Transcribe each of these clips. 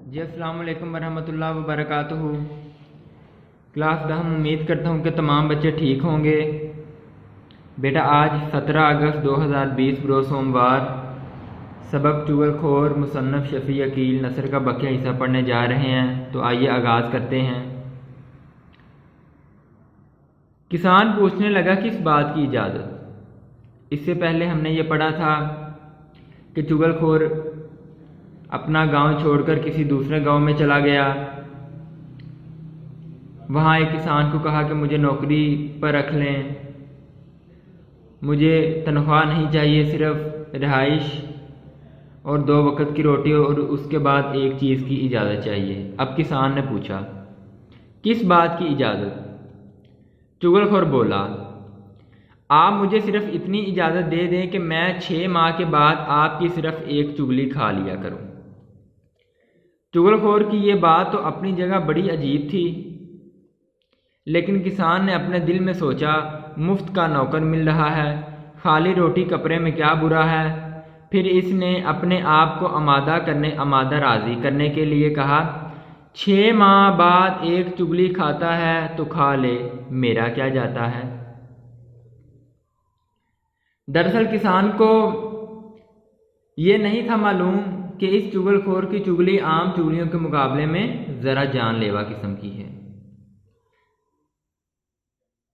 जी अस्सलाम वालेकुम वरहमतुल्लाहि वबरकातुहू। क्लास 10 हम उम्मीद करता हूँ कि तमाम बच्चे ठीक होंगे। बेटा आज 17 अगस्त 2020 बरोज़ सोमवार सबक चुगलखोर मुसन्नफ़ शफ़ी अकील नसर का बकिया हिस्सा पढ़ने जा रहे हैं। तो आइए आगाज़ करते हैं। किसान पूछने लगा किस बात की इजाज़त। इससे पहले हमने ये पढ़ा था कि चुगलखोर अपना गांव छोड़कर किसी दूसरे गांव में चला गया। वहाँ एक किसान को कहा कि मुझे नौकरी पर रख लें, मुझे तनख्वाह नहीं चाहिए, सिर्फ रिहाइश और 2 वक्त की रोटी और उसके बाद एक चीज़ की इजाज़त चाहिए। अब किसान ने पूछा किस बात की इजाज़त। चुगलखोर बोला आप मुझे सिर्फ इतनी इजाज़त दे दें कि मैं 6 माह के बाद आपकी सिर्फ एक चुगली खा लिया करूं। चुगलखोर की ये बात तो अपनी जगह बड़ी अजीब थी, लेकिन किसान ने अपने दिल में सोचा मुफ्त का नौकर मिल रहा है, खाली रोटी कपड़े में क्या बुरा है। फिर इसने अपने आप को आमादा राज़ी करने के लिए कहा 6 माह बाद एक चुगली खाता है तो खा ले, मेरा क्या जाता है। दरअसल किसान को ये नहीं था मालूम कि इस चुगलखोर की चुगली आम चुगलियों के मुकाबले में ज़रा जानलेवा किस्म की है,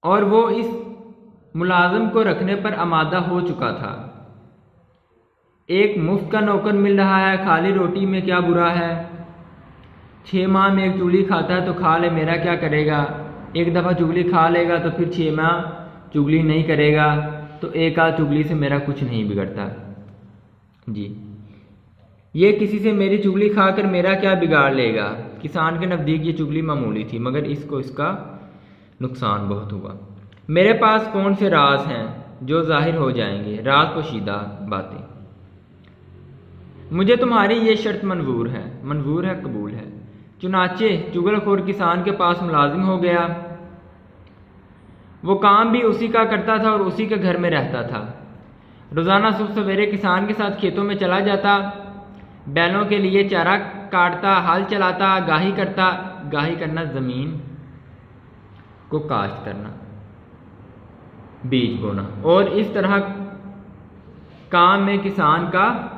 और वो इस मुलाजिम को रखने पर आमादा हो चुका था। एक मुफ्त का नौकर मिल रहा है, खाली रोटी में क्या बुरा है। 6 माह में एक चुगली खाता है तो खा ले, मेरा क्या करेगा। एक दफ़ा चुगली खा लेगा तो फिर 6 माह चुगली नहीं करेगा, तो एक आध चुगली से मेरा कुछ नहीं बिगड़ता जी। ये किसी से मेरी चुगली खाकर मेरा क्या बिगाड़ लेगा। किसान के नज़दीक ये चुगली मामूली थी, मगर इसको इसका नुकसान बहुत हुआ। मेरे पास कौन से राज हैं जो जाहिर हो जाएंगे, राज पोशीदा बातें। मुझे तुम्हारी ये शर्त मंजूर है, कबूल है। चुनाचे चुगलखोर किसान के पास मुलाजिम हो गया। वो काम भी उसी का करता था और उसी के घर में रहता था। रोज़ाना सुबह सवेरे किसान के साथ खेतों में चला जाता, बैलों के लिए चारा काटता, हल चलाता, गाही करता। गाही करना ज़मीन को काश्त करना, बीज बोना, और इस तरह काम में किसान का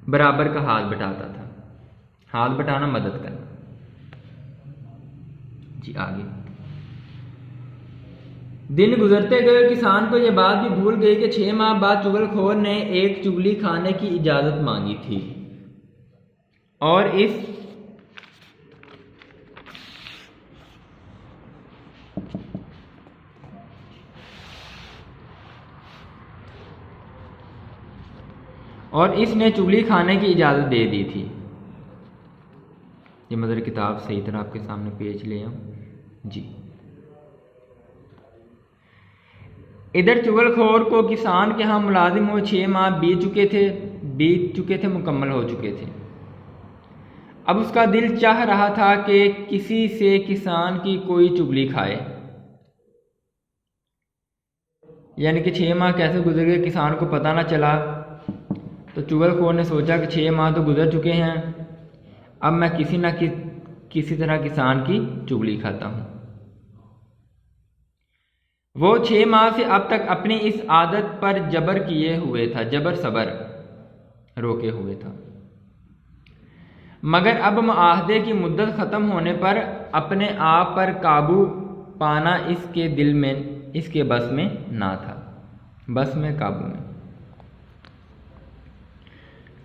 बराबर का हाथ बटाता था। हाथ बटाना मदद करना जी। आगे दिन गुजरते गए, किसान को यह बात भी भूल गई कि 6 माह बाद चुगलखोर ने एक चुगली खाने की इजाज़त मांगी थी, और इसने चुगली खाने की इजाज़त दे दी थी। ये मदर किताब सही तरह आपके सामने पेज ले आऊं जी। इधर चुगलखोर को किसान के यहाँ मुलाजिम हो 6 माह बीत चुके थे, मुकम्मल हो चुके थे। अब उसका दिल चाह रहा था कि किसी से किसान की कोई चुगली खाए। यानी कि 6 माह कैसे गुजर गए किसान को पता ना चला। तो चुगलखोर ने सोचा कि 6 माह तो गुजर चुके हैं, अब मैं किसी तरह किसान की चुगली खाता हूँ। वो 6 माह से अब तक अपनी इस आदत पर जबर किए हुए था, जबर सबर रोके हुए था। मगर अब मुआहदे की मुद्दत ख़त्म होने पर अपने आप पर काबू पाना इसके दिल में, इसके बस में ना था, बस में, काबू में।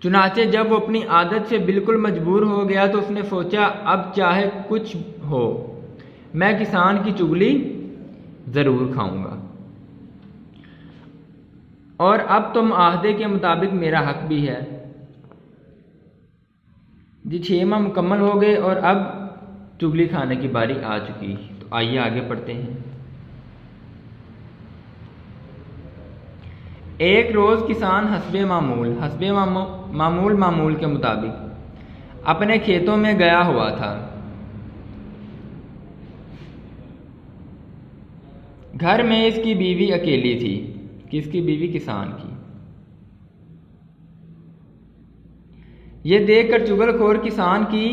चुनाचे जब वो अपनी आदत से बिल्कुल मजबूर हो गया तो उसने सोचा अब चाहे कुछ हो मैं किसान की चुगली ज़रूर खाऊंगा, और अब तो मुआहदे के मुताबिक मेरा हक भी है जी। 6 माह मुकम्मल हो गए और अब चुगली खाने की बारी आ चुकी। तो आइए आगे पढ़ते हैं। एक रोज़ किसान हस्बे मामूल के मुताबिक अपने खेतों में गया हुआ था। घर में इसकी बीवी अकेली थी। किसकी बीवी? किसान की। ये देखकर चुगलखोर किसान की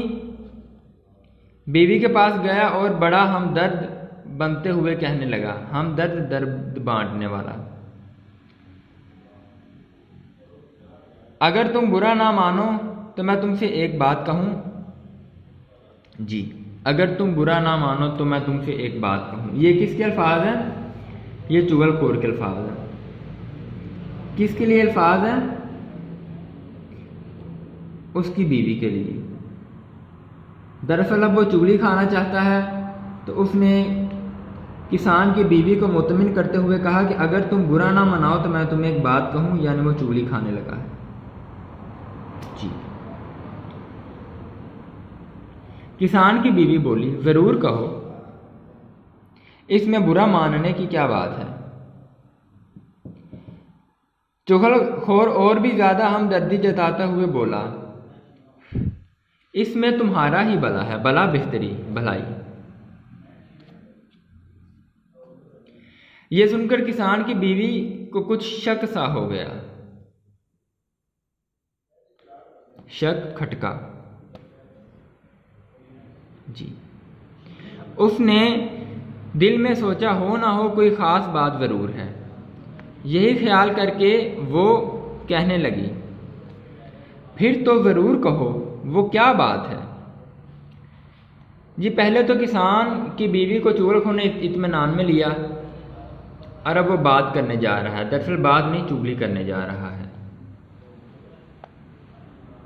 बीवी के पास गया और बड़ा हमदर्द बनते हुए कहने लगा, हमदर्द दर्द बांटने वाला, अगर तुम बुरा ना मानो तो मैं तुमसे एक बात कहूं। जी, अगर तुम बुरा ना मानो तो मैं तुमसे एक बात कहूं। ये किसके अल्फाज हैं? ये चुगलखोर के अल्फाज हैं। किसके लिए अल्फाज हैं? उसकी बीवी के लिए। दरअसल अब वो चुगली खाना चाहता है, तो उसने किसान की बीवी को मुतमिन करते हुए कहा कि अगर तुम बुरा ना मनाओ तो मैं तुम्हें एक बात कहूं, यानी वो चुगली खाने लगा है। जी। किसान की बीवी बोली, जरूर कहो, इसमें बुरा मानने की क्या बात है। चुगलखोर और भी ज्यादा हमदर्दी जताते हुए बोला, इसमें तुम्हारा ही भला है, भला बेहतरी भलाई। यह सुनकर किसान की बीवी को कुछ शक सा हो गया, शक खटका। जी। उसने दिल में सोचा, हो ना हो कोई खास बात जरूर है। यही ख्याल करके वो कहने लगी, फिर तो जरूर कहो, वो क्या बात है। जी, पहले तो किसान की बीवी को चुगलखोर ने इत्मीनान में लिया और अब वो बात करने जा रहा है। दरअसल बात नहीं, चुगली करने जा रहा है।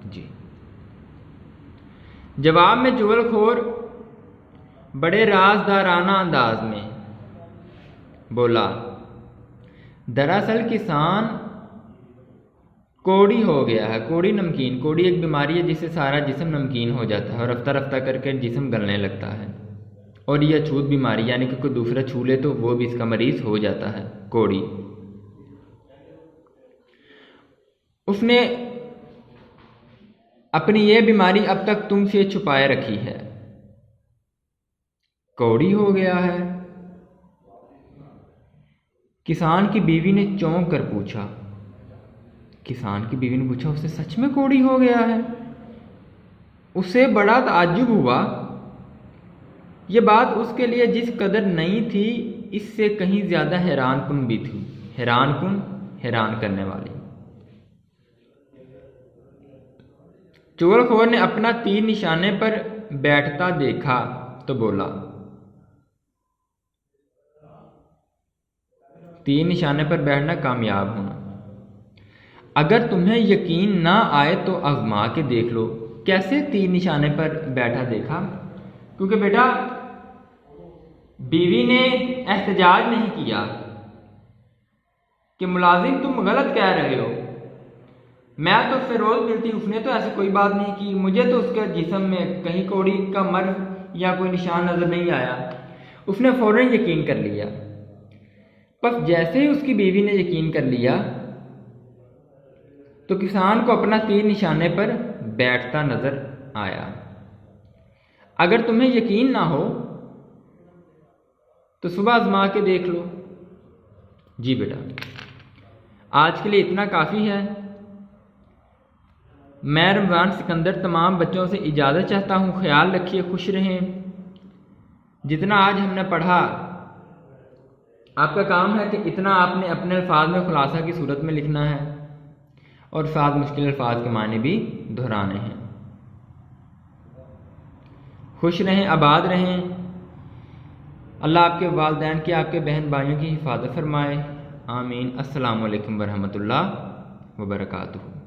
जी। जवाब में चुगलखोर बड़े राजदाराना अंदाज में बोला, दरअसल किसान कोड़ी हो गया है। कोड़ी नमकीन, कोड़ी एक बीमारी है जिससे सारा जिस्म नमकीन हो जाता है और रफ्ता रफ्ता करके जिस्म गलने लगता है। और यह छूत बीमारी, यानी कि कोई दूसरा छू ले तो वो भी इसका मरीज हो जाता है, कोड़ी। उसने अपनी ये बीमारी अब तक तुमसे छुपाए रखी है। कौड़ी हो गया है। किसान की बीवी ने चौंक कर पूछा, किसान की बीवी ने पूछा, उसे सच में कौड़ी हो गया है? उसे बड़ा ताज्जुब हुआ। यह बात उसके लिए जिस कदर नई थी, इससे कहीं ज्यादा हैरानकुन भी थी। हैरानकुन, हैरान करने वाली। चुगलखोर ने अपना तीर निशाने पर बैठता देखा तो बोला, तीर निशाने पर बैठना कामयाब होना। अगर तुम्हें यकीन ना आए तो आजमा के देख लो। कैसे तीर निशाने पर बैठा देखा? क्योंकि बेटा बीवी ने एहतजाज नहीं किया कि मुलाजिम तुम गलत कह रहे हो, मैं तो उससे रोज मिलती, उसने तो ऐसी कोई बात नहीं की, मुझे तो उसके जिस्म में कहीं कौड़ी का मर्ज या कोई निशान नजर नहीं आया। उसने फौरन यकीन कर लिया। बस जैसे ही उसकी बीवी ने यकीन कर लिया तो किसान को अपना तीर निशाने पर बैठता नजर आया। अगर तुम्हें यकीन ना हो तो सुबह आजमा के देख लो। जी बेटा, आज के लिए इतना काफ़ी है। मैं रमज़ान सिकंदर तमाम बच्चों से इजाज़त चाहता हूँ। ख्याल रखिए, खुश रहें। जितना आज हमने पढ़ा, आपका काम है कि इतना आपने अपने अल्फाज में खुलासा की सूरत में लिखना है और साथ मुश्किल अल्फाज के माने भी दोहराने हैं। खुश रहें, आबाद रहें। अल्लाह आपके वालिदैन की, आपके बहन भाइयों की हिफाजत फरमाए। आमीन। अस्सलामु अलैकुम वरहमतुल्लाह वबरकातुहू।